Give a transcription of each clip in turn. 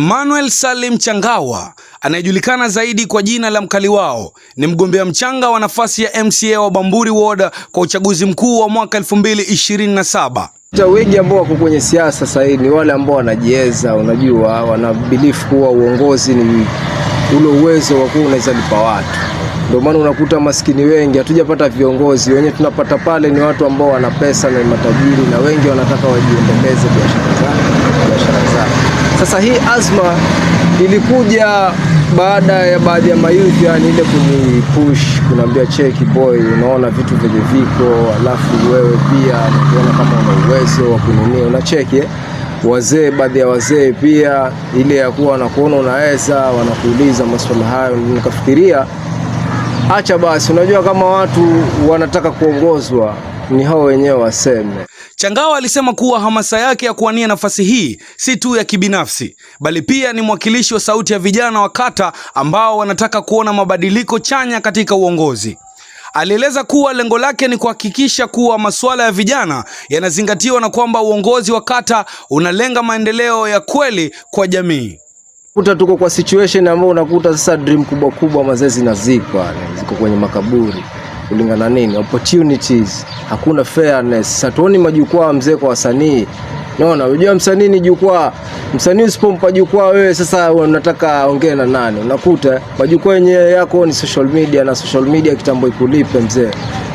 Emmanuel Salim Changawa anayejulikana zaidi kwa jina la Mkali Wao ni mgombea mchanga wa nafasi ya MCA wa Bamburi Ward kwa uchaguzi mkuu wa mwaka 2027. Wengi ambao wako kwenye siasa sasa hivi ni wale ambao wanajieza, unajua, wana belief kuwa uongozi ni ule uwezo wa kuwa unaweza lipa watu. Ndio maana unakuta maskini wengi hatujapata viongozi, wenye tunapata pale ni watu ambao wana pesa na matajiri, na wengi wanataka wajiendeleze biashara zao. Sasa hii azma ilikuja baada ya baadhi ya mayuthi, yani ile kunipush, kunaambia cheki boy, unaona vitu vile viko, alafu wewe pia unaona kama una uwezo wa kununua, unacheki wazee, baadhi ya wazee pia ile ya kuwa wanakuona unaweza, wanakuuliza maswali hayo. Nikafikiria acha basi, unajua kama watu wanataka kuongozwa ni hao wenyewe waseme. Changawa alisema kuwa hamasa yake ya kuwania nafasi hii si tu ya kibinafsi, bali pia ni mwakilishi wa sauti ya vijana wa kata ambao wanataka kuona mabadiliko chanya katika uongozi. Alieleza kuwa lengo lake ni kuhakikisha kuwa masuala ya vijana yanazingatiwa na kwamba uongozi wa kata unalenga maendeleo ya kweli kwa jamii. Tuko kwa situation ambayo unakuta sasa dream kubwa mazezi na ziko kwenye makaburi. Kulingana nini? Opportunities, hakuna fairness. Satuoni majukwaa mzee kwa wasanii. Unaona, unajua msanii ni jukwaa. Msanii usipompa jukwaa wewe sasa unataka ongea na nani? Unakuta majukwaa yenyewe yako ni social media, na social media kitambo ikulipe mzee.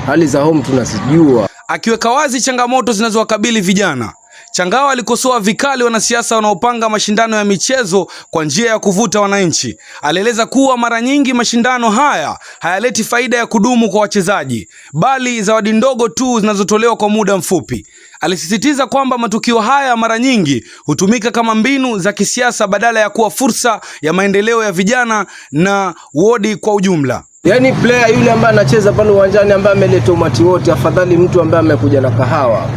Hali za home tunazijua. Akiweka wazi changamoto zinazowakabili vijana, Changawa alikosoa vikali wanasiasa wanaopanga mashindano ya michezo kwa njia ya kuvuta wananchi. Alieleza kuwa mara nyingi mashindano haya hayaleti faida ya kudumu kwa wachezaji, bali zawadi ndogo tu zinazotolewa kwa muda mfupi. Alisisitiza kwamba matukio haya mara nyingi hutumika kama mbinu za kisiasa badala ya kuwa fursa ya maendeleo ya vijana na wodi kwa ujumla. Yaani player yule ambaye anacheza pale uwanjani ambaye ameleta umati wote, afadhali mtu ambaye amekuja na kahawa.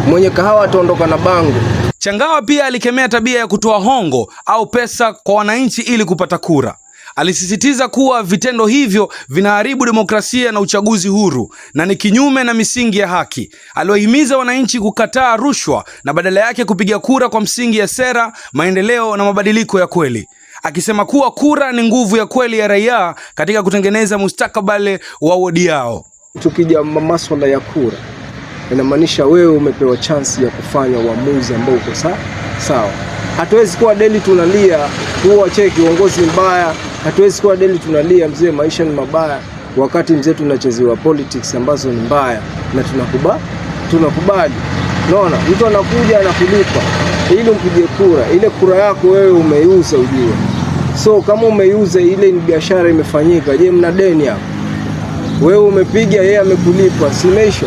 Mwenye kahawa ataondoka na bango. Changawa pia alikemea tabia ya kutoa hongo au pesa kwa wananchi ili kupata kura. Alisisitiza kuwa vitendo hivyo vinaharibu demokrasia na uchaguzi huru na ni kinyume na misingi ya haki. Aliwahimiza wananchi kukataa rushwa na badala yake kupiga kura kwa msingi ya sera, maendeleo na mabadiliko ya kweli, akisema kuwa kura ni nguvu ya kweli ya raia katika kutengeneza mustakabali wa wodi yao. Tukija masuala ya kura, inamaanisha wewe umepewa chance ya kufanya uamuzi ambao uko sawa. Hatuwezi kuwa deli tunalia kuwa cheki uongozi mbaya, hatuwezi kuwa deli tunalia mzee maisha ni mabaya, wakati mzee tunachezewa politics ambazo ni mbaya na tunakubali. Unaona, mtu anakuja anakulipa ili umpige kura, ile kura yako wewe umeiuza ujue. So kama umeiuza, ile ni biashara imefanyika, je, mna deni hapo? Wewe umepiga, yeye amekulipa, si maisha.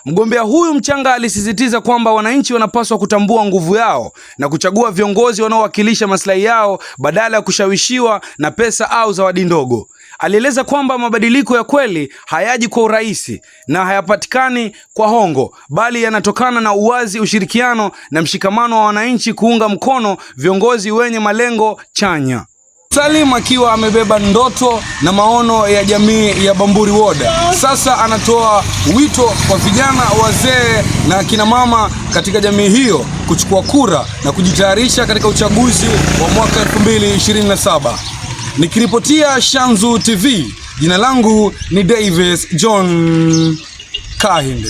Mgombea huyu mchanga alisisitiza kwamba wananchi wanapaswa kutambua nguvu yao na kuchagua viongozi wanaowakilisha maslahi yao badala ya kushawishiwa na pesa au zawadi ndogo. Alieleza kwamba mabadiliko ya kweli hayaji kwa urahisi na hayapatikani kwa hongo, bali yanatokana na uwazi, ushirikiano na mshikamano wa wananchi kuunga mkono viongozi wenye malengo chanya. Salim akiwa amebeba ndoto na maono ya jamii ya Bamburi Ward, sasa anatoa wito kwa vijana, wazee na kina mama katika jamii hiyo kuchukua kura na kujitayarisha katika uchaguzi wa mwaka 2027. Nikiripotia Shanzu TV, jina langu ni Davis John Kahinde.